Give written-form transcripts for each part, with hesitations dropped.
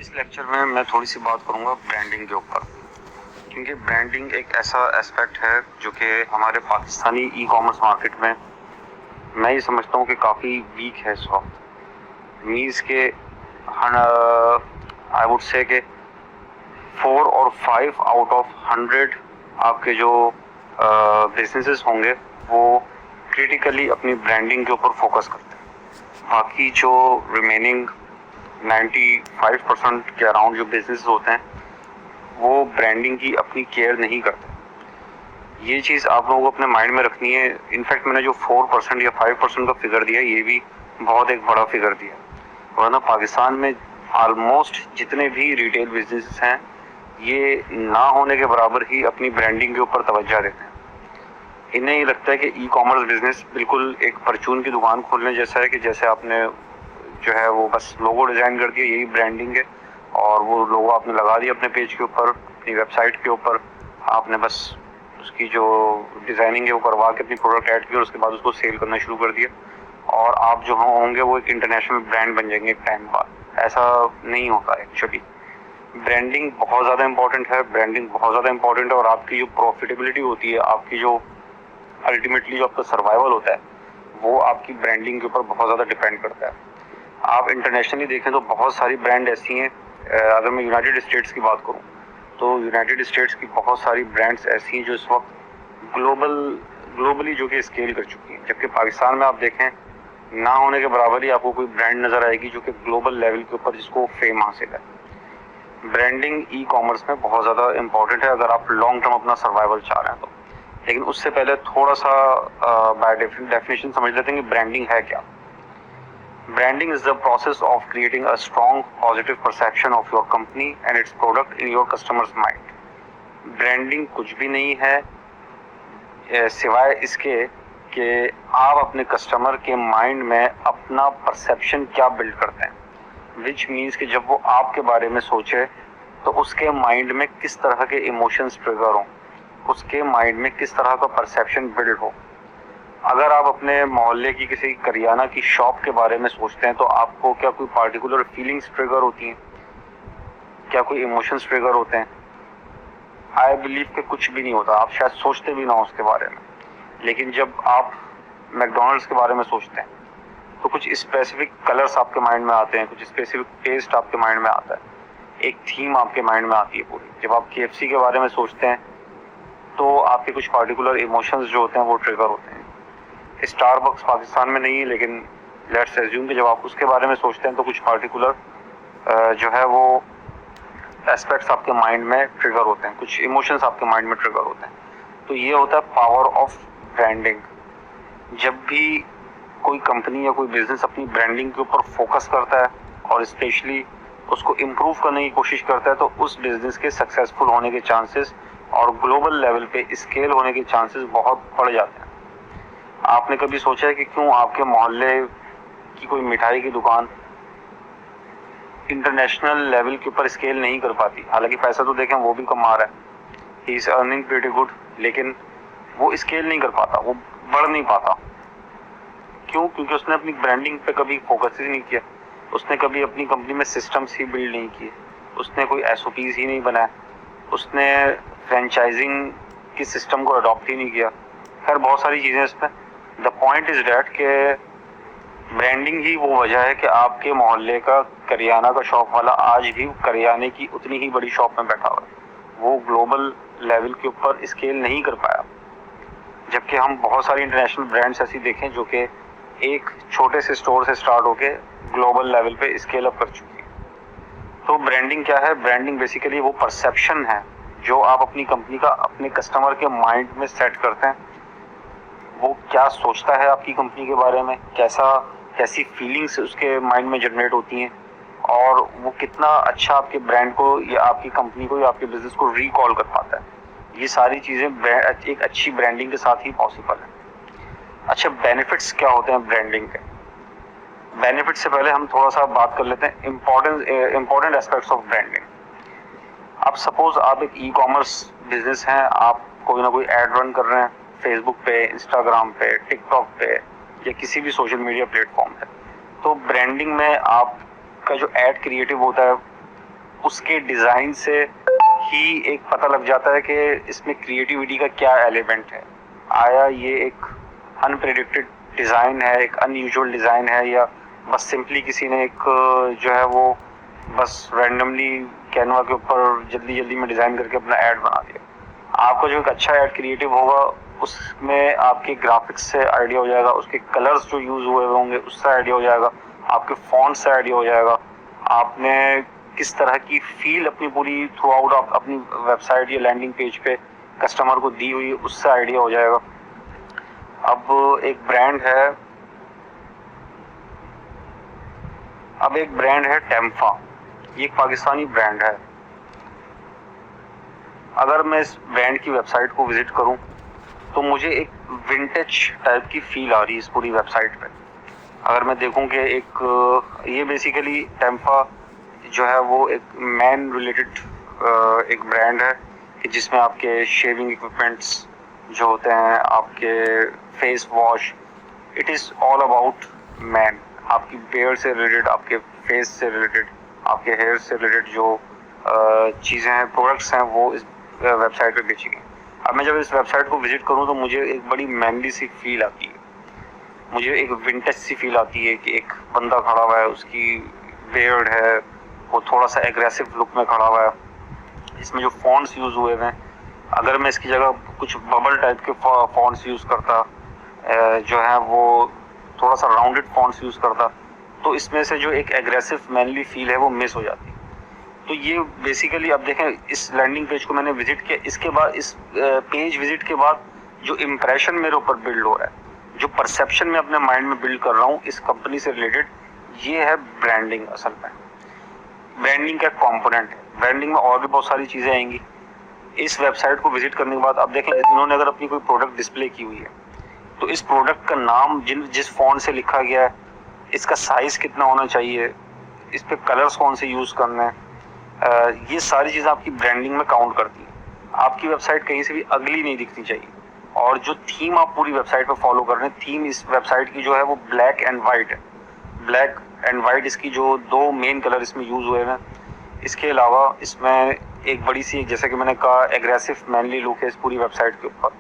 इस लेक्चर में मैं थोड़ी सी बात करूंगा ब्रांडिंग के ऊपर, क्योंकि ब्रांडिंग एक ऐसा एस्पेक्ट है जो कि हमारे पाकिस्तानी ई कॉमर्स मार्केट में मैं ये समझता हूँ कि काफ़ी वीक है इस वक्त। मीन्स के आई वुड से कि 4 और 5 आउट ऑफ 100 आपके जो बिजनेसेस होंगे वो क्रिटिकली अपनी ब्रांडिंग के ऊपर फोकस करते हैं। बाकी जो रिमेनिंग 95% के अराउंड जो बिजनेस होते हैं वो ब्रांडिंग की अपनी केयर नहीं करते। ये चीज़ आप लोगों को अपने माइंड में रखनी है। इनफैक्ट मैंने जो 4% या 5% का फिगर दिया ये भी बहुत एक बड़ा फिगर दिया, वरना पाकिस्तान में ऑलमोस्ट जितने भी रिटेल बिजनेसेस हैं ये ना होने के बराबर ही अपनी ब्रांडिंग के ऊपर तवज्जो देते हैं। इन्हें ये लगता है कि ई कॉमर्स बिजनेस बिल्कुल एक परचून की दुकान खोलने जैसा है कि जैसे आपने जो है वो बस लोगो डिज़ाइन कर दिया, यही ब्रांडिंग है, और वो लोगो आपने लगा दिया अपने पेज के ऊपर, अपनी वेबसाइट के ऊपर, आपने बस उसकी जो डिज़ाइनिंग है वो करवा के अपनी प्रोडक्ट ऐड किया और उसके बाद उसको सेल करना शुरू कर दिया और आप जो होंगे वो एक इंटरनेशनल ब्रांड बन जाएंगे एक टाइम बाद। ऐसा नहीं होता एक्चुअली। ब्रांडिंग बहुत ज़्यादा इंपॉर्टेंट है, ब्रांडिंग बहुत ज़्यादा इंपॉर्टेंट है, और आपकी जो प्रॉफिटेबिलिटी होती है, आपकी जो अल्टीमेटली जो आपका सर्वाइवल होता है वो आपकी ब्रांडिंग के ऊपर बहुत ज़्यादा डिपेंड करता है। आप इंटरनेशनली देखें तो बहुत सारी ब्रांड ऐसी हैं, अगर मैं यूनाइटेड स्टेट्स की बात करूं तो यूनाइटेड स्टेट्स की बहुत सारी ब्रांड्स ऐसी हैं जो इस वक्त ग्लोबली जो कि स्केल कर चुकी हैं, जबकि पाकिस्तान में आप देखें ना होने के बराबर ही आपको कोई ब्रांड नज़र आएगी जो कि ग्लोबल लेवल के ऊपर जिसको फेम हासिल है। ब्रांडिंग ई कॉमर्स में बहुत ज़्यादा इंपॉर्टेंट है अगर आप लॉन्ग टर्म अपना सर्वाइवल चाह रहे हैं तो। लेकिन उससे पहले थोड़ा सा बाय डेफिनेशन समझ लेते हैं कि ब्रांडिंग है क्या। Branding is the process of creating a strong positive perception of your company and its product in your customer's mind. Branding कुछ भी नहीं है सिवाय इसके कि आप अपने कस्टमर के माइंड में अपना परसेप्शन क्या बिल्ड करते हैं, विच मीन्स कि जब वो आपके बारे में सोचे तो उसके माइंड में किस तरह के इमोशंस ट्रिगर हों, उसके माइंड में किस तरह का परसेप्शन बिल्ड हो। अगर आप अपने मोहल्ले की किसी करियाना की शॉप के बारे में सोचते हैं तो आपको क्या कोई पार्टिकुलर फीलिंग्स ट्रिगर होती हैं, क्या कोई इमोशंस ट्रिगर होते हैं? आई बिलीव कि कुछ भी नहीं होता, आप शायद सोचते भी ना हो उसके बारे में। लेकिन जब आप मैकडोनल्ड्स के बारे में सोचते हैं तो कुछ स्पेसिफिक कलर्स आपके माइंड में आते हैं, कुछ स्पेसिफिक टेस्ट आपके माइंड में आता है, एक थीम आपके माइंड में आती है पूरी। जब आप KFC के बारे में सोचते हैं तो आपके कुछ पार्टिकुलर इमोशंस जो होते हैं वो ट्रिगर होते हैं। स्टारबक्स पाकिस्तान में नहीं है, लेकिन लेट्स एज्यूम कि जब आप उसके बारे में सोचते हैं तो कुछ पार्टिकुलर जो है वो एस्पेक्ट्स आपके माइंड में ट्रिगर होते हैं, कुछ इमोशंस आपके माइंड में ट्रिगर होते हैं। तो ये होता है पावर ऑफ ब्रांडिंग। जब भी कोई कंपनी या कोई बिजनेस अपनी ब्रांडिंग के ऊपर फोकस करता है और स्पेशली उसको इम्प्रूव करने की कोशिश करता है तो उस बिजनेस के सक्सेसफुल होने के चांसेस और ग्लोबल लेवल पे स्केल होने के चांसेस बहुत बढ़ जाते हैं। आपने कभी सोचा है कि क्यों आपके मोहल्ले की कोई मिठाई की दुकान इंटरनेशनल लेवल के ऊपर स्केल नहीं कर पाती? हालांकि पैसा तो देखें वो भी कमा रहा है, he is earning pretty good, लेकिन वो स्केल नहीं कर पाता, वो बढ़ नहीं पाता। क्यों? क्योंकि उसने अपनी ब्रांडिंग पे कभी फोकस ही नहीं किया, उसने कभी अपनी कंपनी में सिस्टम्स ही बिल्ड नहीं किए, उसने कोई SOPs ही नहीं बनाया, उसने फ्रेंचाइजिंग की सिस्टम को अडॉप्ट ही नहीं किया। खैर बहुत सारी चीज़ें इसमें। द पॉइंट इज डैट के ब्रांडिंग ही वो वजह है कि आपके मोहल्ले का करियाना का शॉप वाला आज भी करियाने की उतनी ही बड़ी शॉप में बैठा हुआ है, वो ग्लोबल लेवल के ऊपर स्केल नहीं कर पाया। जबकि हम बहुत सारी इंटरनेशनल ब्रांड्स ऐसी देखें जो कि एक छोटे से स्टोर से स्टार्ट होके ग्लोबल लेवल पे स्केल अप कर चुकी है। तो ब्रांडिंग क्या है? ब्रांडिंग बेसिकली वो परसेप्शन है जो आप अपनी कंपनी का अपने कस्टमर के माइंड में सेट करते हैं। वो क्या सोचता है आपकी कंपनी के बारे में, कैसी फीलिंग्स उसके माइंड में जनरेट होती हैं, और वो कितना अच्छा आपके ब्रांड को या आपकी कंपनी को या आपके बिजनेस को रिकॉल कर पाता है। ये सारी चीज़ें एक अच्छी ब्रांडिंग के साथ ही पॉसिबल है। अच्छा, बेनिफिट्स क्या होते हैं ब्रांडिंग के? बेनिफिट से पहले हम थोड़ा सा बात कर लेते हैं इम्पोर्टेंट एस्पेक्ट्स ऑफ ब्रांडिंग। अब सपोज आप एक ई कॉमर्स बिजनेस हैं, आप कोई ना कोई एड रन कर रहे हैं फेसबुक पे, इंस्टाग्राम पे, टिकटॉक पे या किसी भी सोशल मीडिया प्लेटफॉर्म पे। तो ब्रांडिंग में आपका जो एड क्रिएटिव होता है उसके डिज़ाइन से ही एक पता लग जाता है कि इसमें क्रिएटिविटी का क्या एलिमेंट है। आया ये एक अनप्रेडिक्टेड डिज़ाइन है, एक अनयूजुअल डिज़ाइन है, या बस सिंपली किसी ने एक जो है वो बस रैंडमली कैनवा के ऊपर जल्दी जल्दी में डिज़ाइन करके अपना ऐड बना दिया। आपका जो एक अच्छा ऐड क्रिएटिव होगा उसमें आपके ग्राफिक्स से आइडिया हो जाएगा, उसके कलर्स जो यूज़ हुए होंगे उससे आइडिया हो जाएगा, आपके फॉन्ट से आइडिया हो जाएगा, आपने किस तरह की फील अपनी पूरी थ्रू आउट अपनी वेबसाइट या लैंडिंग पेज पे कस्टमर को दी हुई उससे आइडिया हो जाएगा। अब एक ब्रांड है टेम्फा, ये एक पाकिस्तानी ब्रांड है। अगर मैं इस ब्रांड की वेबसाइट को विजिट करूं तो मुझे एक विंटेज टाइप की फील आ रही है इस पूरी वेबसाइट पे। अगर मैं देखूं कि ये बेसिकली टेम्फा जो है वो एक मैन रिलेटेड एक ब्रांड है कि जिसमें आपके शेविंग इक्विपमेंट्स जो होते हैं, आपके face wash, it is all about man. आपकी बियर्ड से रिलेटेड, आपके फेस से रिलेटेड, आपके हेयर से रिलेटेड जो चीज़ें हैं, प्रोडक्ट्स हैं, वो इस वेबसाइट पे बेची गई। अब मैं जब इस वेबसाइट को विजिट करूं तो मुझे एक बड़ी मैनली सी फील आती है, मुझे एक विंटेज सी फील आती है कि एक बंदा खड़ा हुआ है, उसकी बियर्ड है, वो थोड़ा सा एग्रेसिव लुक में खड़ा हुआ है। इसमें जो फॉन्ट्स यूज़ हुए हैं, अगर मैं इसकी जगह कुछ बबल टाइप के फॉन्ट्स यूज़ करता, जो है वो थोड़ा सा राउंडेड फॉन्ट्स यूज़ करता, तो इसमें से जो एक एग्रेसिव मैनली फील है वो मिस हो जाती। तो ये बेसिकली अब देखें, इस लैंडिंग पेज को मैंने विजिट किया, इसके बाद इस पेज विजिट के बाद जो इम्प्रेशन मेरे ऊपर बिल्ड हो रहा है, जो परसेप्शन मैं अपने माइंड में बिल्ड कर रहा हूँ इस कंपनी से रिलेटेड, ये है ब्रांडिंग। असल में ब्रांडिंग का कंपोनेंट है। ब्रांडिंग में और भी बहुत सारी चीज़ें आएंगी। इस वेबसाइट को विजिट करने के बाद अब देखें, इन्होंने अगर अपनी कोई प्रोडक्ट डिस्प्ले की हुई है तो इस प्रोडक्ट का नाम जिस फॉन्ट से लिखा गया है, इसका साइज़ कितना होना चाहिए, इस पे कलर्स कौन से यूज़ करने हैं, ये सारी चीज़ें आपकी ब्रांडिंग में काउंट करती हैं। आपकी वेबसाइट कहीं से भी अगली नहीं दिखनी चाहिए। और जो थीम आप पूरी वेबसाइट पे फॉलो कर रहे हैं, थीम इस वेबसाइट की जो है वो ब्लैक एंड वाइट है। ब्लैक एंड वाइट इसकी जो दो मेन कलर इसमें यूज़ हुए हैं। इसके अलावा इसमें एक बड़ी सी, जैसा कि मैंने कहा, एग्रेसिव मैनली लुक है इस पूरी वेबसाइट के ऊपर।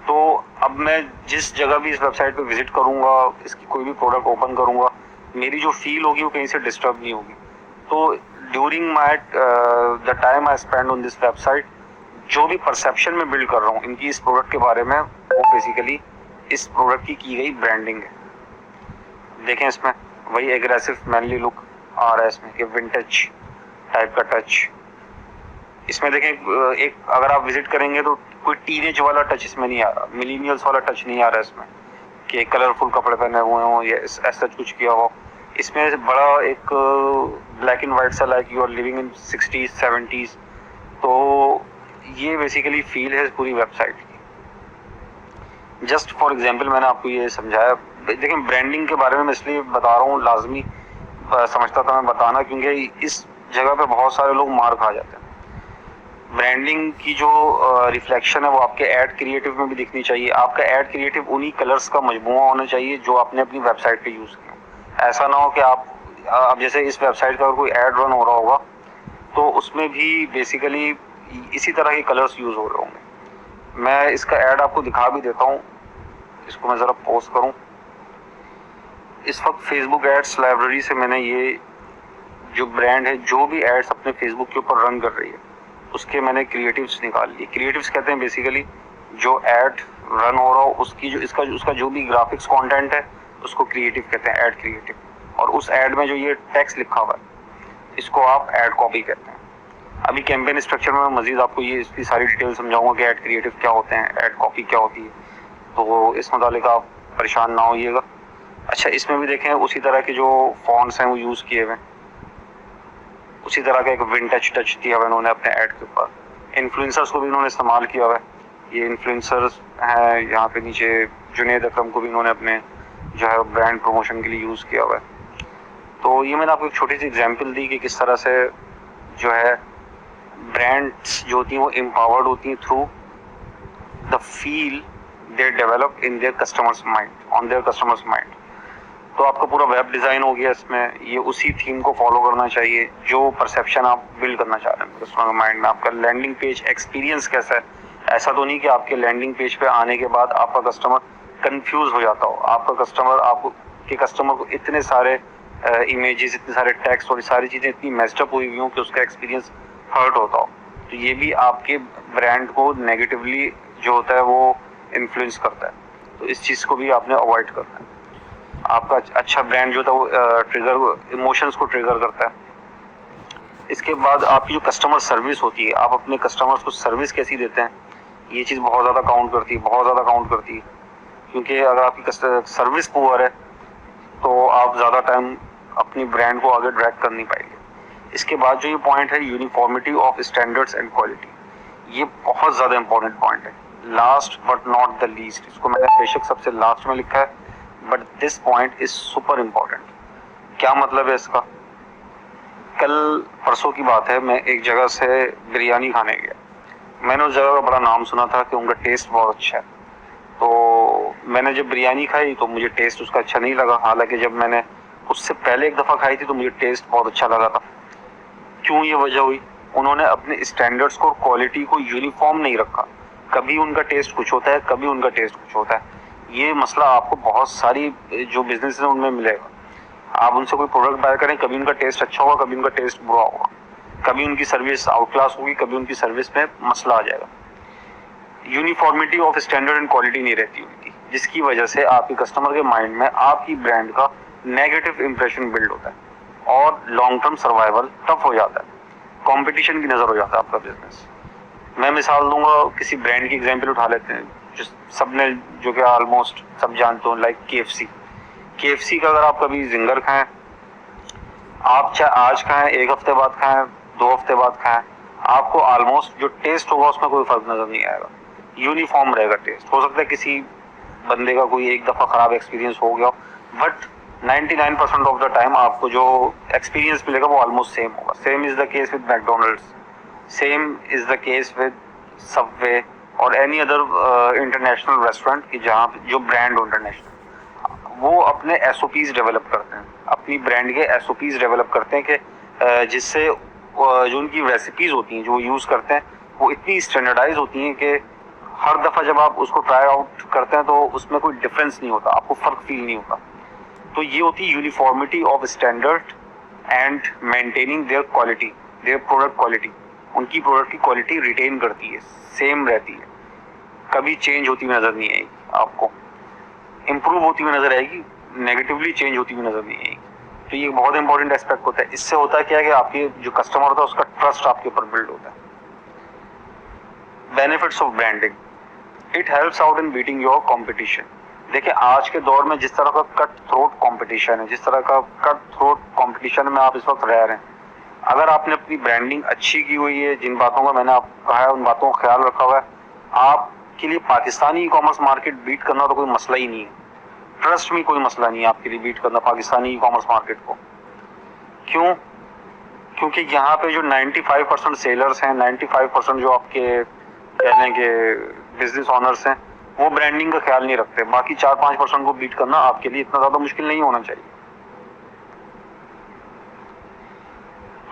तो अब मैं जिस जगह भी इस वेबसाइट पे विजिट करूँगा, इसकी कोई भी प्रोडक्ट ओपन करूँगा, मेरी जो फील होगी वो कहीं से डिस्टर्ब नहीं होगी। तो during my the time I spend on this website, जो भी परसेप्शन में बिल्ड कर रहा हूँ इनकी इस प्रोडक्ट के बारे में, वो बेसिकली इस प्रोडक्ट की गई ब्रांडिंग है। देखें, इसमें वही एग्रेसिव मैनली लुक आ रहा है, इसमें कि विंटेज टाइप का टच। इसमें देखें, एक अगर आप विजिट करेंगे तो कोई टीनेज वाला टच इसमें नहीं आ रहा, मिलीनियल्स वाला टच नहीं आ रहा इसमें कि कलरफुल कपड़े पहने हुए हों या ऐसा कुछ किया हो। इसमें बड़ा एक ब्लैक एंड वाइट सा, like you are living in 60s 70s। तो ये बेसिकली फील है इस पूरी वेबसाइट की। जस्ट फॉर एग्जांपल मैंने आपको ये समझाया। देखें, ब्रांडिंग के बारे में मैं इसलिए बता रहा हूँ, लाजमी समझता था मैं बताना, क्योंकि इस जगह पे बहुत सारे लोग मार खा जाते हैं। ब्रांडिंग की जो रिफ्लेक्शन है वो आपके ऐड क्रिएटिव में भी दिखनी चाहिए। आपका ऐड क्रिएटिव उन्हीं कलर्स का मजमूआ होना चाहिए जो आपने अपनी वेबसाइट पे यूज़ किया। ऐसा ना हो कि आप जैसे इस वेबसाइट का कोई ऐड रन हो रहा होगा तो उसमें भी बेसिकली इसी तरह के कलर्स यूज़ हो रहे होंगे। मैं इसका ऐड आपको दिखा भी देता हूँ, इसको मैं ज़रा पोस्ट करूँ। इस वक्त फेसबुक एड्स लाइब्रेरी से मैंने ये जो ब्रांड है, जो भी एड्स अपने फेसबुक के ऊपर रन कर रही है, उसके मैंने क्रिएटिव्स निकाल लिए। क्रिएटिव्स कहते हैं बेसिकली जो ऐड रन हो रहा हो उसकी जो उसका जो भी ग्राफिक्स कंटेंट है उसको क्रिएटिव कहते हैं, ऐड क्रिएटिव। और उस ऐड में जो ये टेक्स्ट लिखा हुआ है इसको आप ऐड कॉपी कहते हैं। अभी कैंपेन स्ट्रक्चर में मैं मजीद आपको ये इसकी सारी डिटेल समझाऊंगा कि ऐड क्रिएटिव क्या होते हैं, ऐड कॉपी क्या होती है, तो इस मुतालिक आप परेशान ना होइएगा। अच्छा, इसमें भी देखें उसी तरह के जो फॉन्ट्स हैं वो यूज़ किए हुए हैं, उसी तरह का एक विंटेज टच दिया हुआ इन्होंने अपने ऐड के ऊपर। इन्फ्लुएंसर्स को भी इन्होंने इस्तेमाल किया हुआ है। ये इन्फ्लुएंसर्स हैं, यहाँ पे नीचे जुनेद अकरम को भी इन्होंने अपने जो है ब्रांड प्रमोशन के लिए यूज़ किया हुआ है। तो ये मैंने आपको एक छोटी सी एग्जांपल दी कि किस तरह से जो है ब्रांड्स जो होती हैं वो एम्पावर्ड होती हैं through the feel they develop in their customers mind, on their customers mind. तो आपका पूरा वेब डिज़ाइन हो गया इसमें, ये उसी थीम को फॉलो करना चाहिए जो परसेप्शन आप बिल्ड करना चाह रहे हैं कस्टमर के माइंड में। आपका लैंडिंग पेज एक्सपीरियंस कैसा है, ऐसा तो नहीं कि आपके लैंडिंग पेज पे आने के बाद आपका कस्टमर कंफ्यूज हो जाता हो, आपका कस्टमर आपके कस्टमर को इतने सारे इमेजेस, इतने सारे टेक्स्ट और सारी चीज़ें इतनी मेस्ड हुई हुई हो कि उसका एक्सपीरियंस हर्ट होता हो। तो ये भी आपके ब्रांड को नेगेटिवली जो होता है वो इन्फ्लुएंस करता है, तो इस चीज़ को भी आपने अवॉइड करना है। आपका अच्छा ब्रांड जो था वो ट्रिगर इमोशंस को ट्रिगर करता है। इसके बाद आपकी जो कस्टमर सर्विस होती है, आप अपने कस्टमर्स को सर्विस कैसी देते हैं, ये चीज़ बहुत ज़्यादा काउंट करती है, बहुत ज़्यादा काउंट करती है। क्योंकि अगर आपकी सर्विस पुअर है तो आप ज़्यादा टाइम अपनी ब्रांड को आगे ड्रैग कर नहीं पाएंगे। इसके बाद जो ये पॉइंट है uniformity of standards and quality, ये बहुत ज़्यादा इंपॉर्टेंट पॉइंट है, last but not the least. इसको मैंने बेशक सबसे लास्ट में लिखा है, but this point is super important. क्या मतलब है इसका? कल परसों की बात है, मैं एक जगह से बिरयानी खाने गया। मैंने उस जगह का बड़ा नाम सुना था कि उनका टेस्ट बहुत अच्छा है। तो मैंने जब बिरयानी खाई तो मुझे टेस्ट उसका अच्छा नहीं लगा, हालांकि जब मैंने उससे पहले एक दफ़ा खाई थी तो मुझे टेस्ट बहुत अच्छा लगा था। क्यों ये वजह हुई? उन्होंने अपने स्टैंडर्ड्स को, क्वालिटी को यूनिफॉर्म नहीं रखा। कभी उनका टेस्ट कुछ होता है, कभी उनका टेस्ट कुछ होता है। ये मसला आपको बहुत सारी जो बिजनेस है उनमें मिलेगा। आप उनसे कोई प्रोडक्ट बाय करें, कभी उनका टेस्ट अच्छा होगा, कभी उनका टेस्ट बुरा होगा, कभी उनकी सर्विस आउट क्लास होगी, कभी उनकी सर्विस में मसला आ जाएगा। Uniformity of standard and quality नहीं रहती उनकी, जिसकी वजह से आपके कस्टमर के माइंड में आपकी ब्रांड का नेगेटिव इंप्रेशन बिल्ड होता है और लॉन्ग टर्म सर्वाइवल टफ हो जाता है, कंपटीशन की नजर हो जाता है आपका बिजनेस। मैं मिसाल दूंगा, किसी ब्रांड की एग्जांपल उठा लेते हैं जो सबने, जो कि ऑलमोस्ट सब जानते हो, लाइक केएफसी का अगर आप कभी जिंगर खाएं, आप चाहे आज खाएं, एक हफ्ते बाद खाएं, 2 हफ्ते बाद खाएं, आपको ऑलमोस्ट जो टेस्ट होगा उसमें कोई फर्क नजर नहीं आएगा, यूनिफॉर्म रहेगा टेस्ट। हो सकता है किसी बंदे का कोई एक दफा खराब एक्सपीरियंस हो गया, बट 99% ऑफ द टाइम आपको जो एक्सपीरियंस मिलेगा वो ऑलमोस्ट सेम होगा। Same is the case with McDonald's, same is the case with Subway और एनी अदर इंटरनेशनल रेस्टोरेंट की जहाँ जो ब्रांड हो इंटरनेशनल, वो अपने एसओपीज डेवलप करते हैं, अपनी ब्रांड के एसओपीज डेवलप करते हैं कि जिससे जो उनकी रेसिपीज होती हैं जो वो यूज़ करते हैं वो इतनी स्टैंडर्डाइज होती हैं कि हर दफ़ा जब आप उसको ट्राई आउट करते हैं तो उसमें कोई डिफरेंस नहीं होता, आपको फ़र्क फील नहीं होता। तो ये होती है uniformity of standard and maintaining their quality, their product quality. उनकी प्रोडक्ट की क्वालिटी रिटेन करती है, सेम रहती है, कभी चेंज होती हुई नज़र नहीं आएगी, आपको इम्प्रूव होती हुई नज़र आएगी, नेगेटिवली चेंज होती हुई नज़र नहीं आएगी। तो ये बहुत इंपॉर्टेंट एस्पेक्ट होता है। इससे होता है क्या कि आपके जो कस्टमर होता है उसका ट्रस्ट आपके ऊपर बिल्ड होता है। Benefits of branding, it helps out in beating your competition. देखिए आज के दौर में जिस तरह का कट थ्रोट कंपटीशन है, जिस तरह का कट थ्रोट कंपटीशन में आप इस वक्त रह रहे हैं, अगर आपने अपनी ब्रांडिंग अच्छी की हुई है, जिन बातों का मैंने आपको कहा है उन बातों का ख्याल रखा हुआ है, आपके लिए Pakistani e commerce market beat करना तो कोई मसला ही नहीं है। ट्रस्ट में कोई मसला नहीं है आपके लिए बीट करना पाकिस्तानी ई कॉमर्स मार्केट को। क्यों? क्योंकि यहाँ पे जो 95% सेलर्स हैं, 95% जो आपके कहने के बिजनेस ऑनर्स हैं, वो ब्रांडिंग का ख्याल नहीं रखते। बाकी 4-5% को बीट करना आपके लिए इतना ज्यादा मुश्किल नहीं होना चाहिए।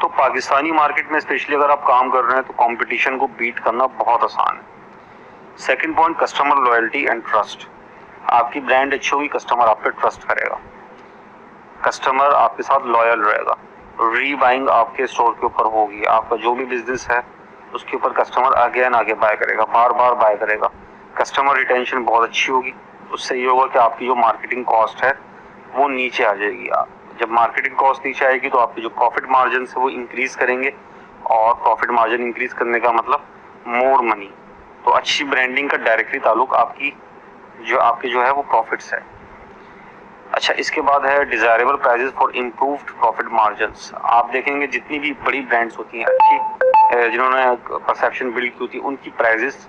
तो पाकिस्तानी मार्केट में स्पेशली अगर आप काम कर रहे हैं तो कंपटीशन को बीट करना बहुत आसान है। Second point, customer loyalty and trust. आपकी ब्रांड अच्छी होगी, कस्टमर आप पे ट्रस्ट करेगा, कस्टमर आपके साथ लॉयल रहेगा, रीबाइंग आपके स्टोर के ऊपर होगी, आपका जो भी बिजनेस है उसके ऊपर कस्टमर आगे बाय करेगा, बार बार बाय करेगा, कस्टमर रिटेंशन बहुत अच्छी होगी। उससे ये होगा कि आपकी जो मार्केटिंग कॉस्ट है वो नीचे आ जाएगी। जब मार्केटिंग कॉस्ट नीचे आएगी तो आपके जो प्रॉफिट मार्जिन है वो इंक्रीज करेंगे, और प्रॉफिट मार्जिन इंक्रीज करने का मतलब मोर मनी। तो अच्छी ब्रांडिंग का डायरेक्टली ताल्लुक आपकी जो है वो प्रॉफिट्स है। अच्छा, इसके बाद है desirable prices for improved profit margins. आप देखेंगे जितनी भी बड़ी ब्रांड्स होती हैं अच्छी, जिन्होंने परसेप्शन बिल्ड की होती है, उनकी प्राइसेस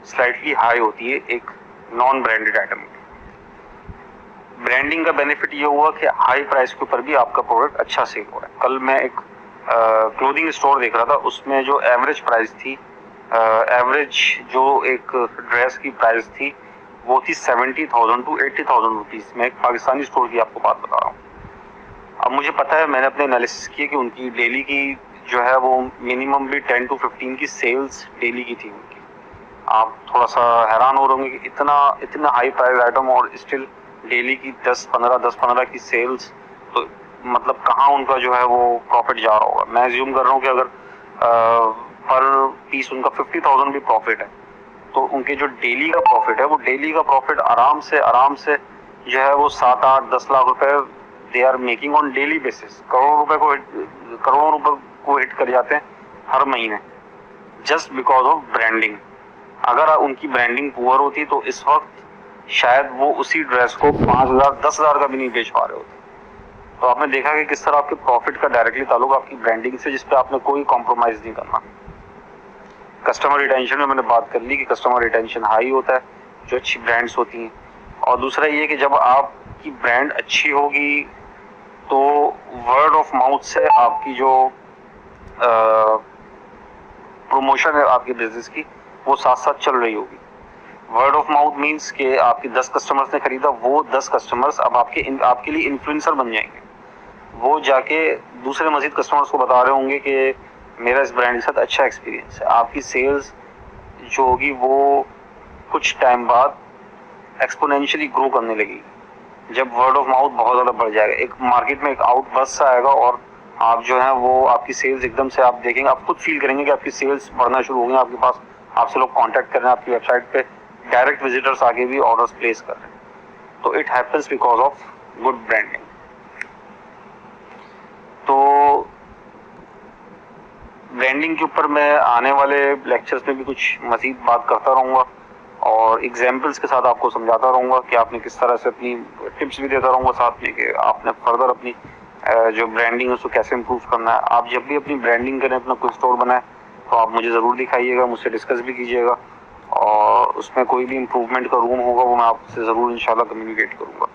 स्लाइटली हाई होती है एक नॉन ब्रांडेड आइटम की। ब्रांडिंग का बेनिफिट ये हुआ कि हाई प्राइस के ऊपर भी आपका प्रोडक्ट अच्छा सेल हो रहा है। कल मैं एक क्लोथिंग स्टोर देख रहा था, उसमें जो एवरेज प्राइस थी, एवरेज जो एक ड्रेस की प्राइस थी वो थी 70,000 to 80,000 रुपीज़। मैं एक पाकिस्तानी स्टोर की आपको बात बता रहा हूँ। अब मुझे पता है, मैंने अपने एनालिसिस किए कि उनकी डेली की जो है वो मिनिमम भी 10 to 15 की सेल्स डेली की थी उनकी। आप थोड़ा सा हैरान हो रहे होंगे कि इतना हाई प्राइस आइटम और स्टिल डेली की 10-15 की सेल्स, तो मतलब कहाँ उनका जो है वो प्रॉफिट जा रहा होगा। मैं एज्यूम कर रहा हूँ कि अगर पर पीस उनका 50,000 भी प्रॉफिट है, तो उनके जो डेली का प्रॉफिट है, वो डेली का प्रॉफिट आराम से जो है वो 7-8-10 लाख रुपए they are making on daily basis. करोड़ों रुपए को हिट कर जाते हैं हर महीने, जस्ट बिकॉज ऑफ ब्रांडिंग। अगर उनकी ब्रांडिंग पुअर होती तो इस वक्त शायद वो उसी ड्रेस को 5,000-10,000 का भी नहीं बेच पा रहे होते। तो आपने देखा कि किस तरह आपके प्रॉफिट का डायरेक्टली ताल्लुक आपकी ब्रांडिंग से, जिसपे आपने कोई कॉम्प्रोमाइज नहीं करना। कस्टमर रिटेंशन में मैंने बात कर ली कि कस्टमर रिटेंशन हाई होता है जो अच्छी ब्रांड्स होती हैं। और दूसरा ये कि जब आपकी ब्रांड अच्छी होगी तो वर्ड ऑफ माउथ से आपकी जो प्रमोशन है आपके बिजनेस की, वो साथ साथ चल रही होगी। वर्ड ऑफ माउथ मीन्स कि आपके 10 कस्टमर्स ने खरीदा, वो 10 कस्टमर्स अब आपके लिए इन्फ्लुएंसर बन जाएंगे। वो जाके दूसरे मजीद कस्टमर्स को बता रहे होंगे कि मेरा इस ब्रांड के साथ अच्छा एक्सपीरियंस है। आपकी सेल्स जो होगी वो कुछ टाइम बाद एक्सपोनेंशियली ग्रो करने लगेगी जब वर्ड ऑफ माउथ बहुत ज़्यादा बढ़ जाएगा। एक मार्केट में एक आउट बस आएगा और आप जो है वो आपकी सेल्स एकदम से आप देखेंगे, आप खुद फील करेंगे कि आपकी सेल्स बढ़ना शुरू हो गई। आपके पास आपसे लोग कांटेक्ट कर रहे हैं, आपकी वेबसाइट पे डायरेक्ट विजिटर्स आके भी ऑर्डर्स प्लेस कर रहे हैं। तो it happens because of good branding. तो ब्रांडिंग के ऊपर मैं आने वाले लेक्चर्स में भी कुछ मजीद बात करता रहूँगा और एग्जाम्पल्स के साथ आपको समझाता रहूँगा कि आपने किस तरह से अपनी टिप्स भी देता रहूँगा साथ में कि आपने फर्दर अपनी जो ब्रांडिंग है उसको कैसे इम्प्रूव करना है। आप जब भी अपनी ब्रांडिंग करें, अपना कोई स्टोर बनाए, तो आप मुझे ज़रूर दिखाइएगा, मुझसे डिस्कस भी कीजिएगा और उसमें कोई भी इम्प्रूवमेंट का रूम होगा वो मैं आपसे ज़रूर इंशाल्लाह कम्युनिकेट करूँगा।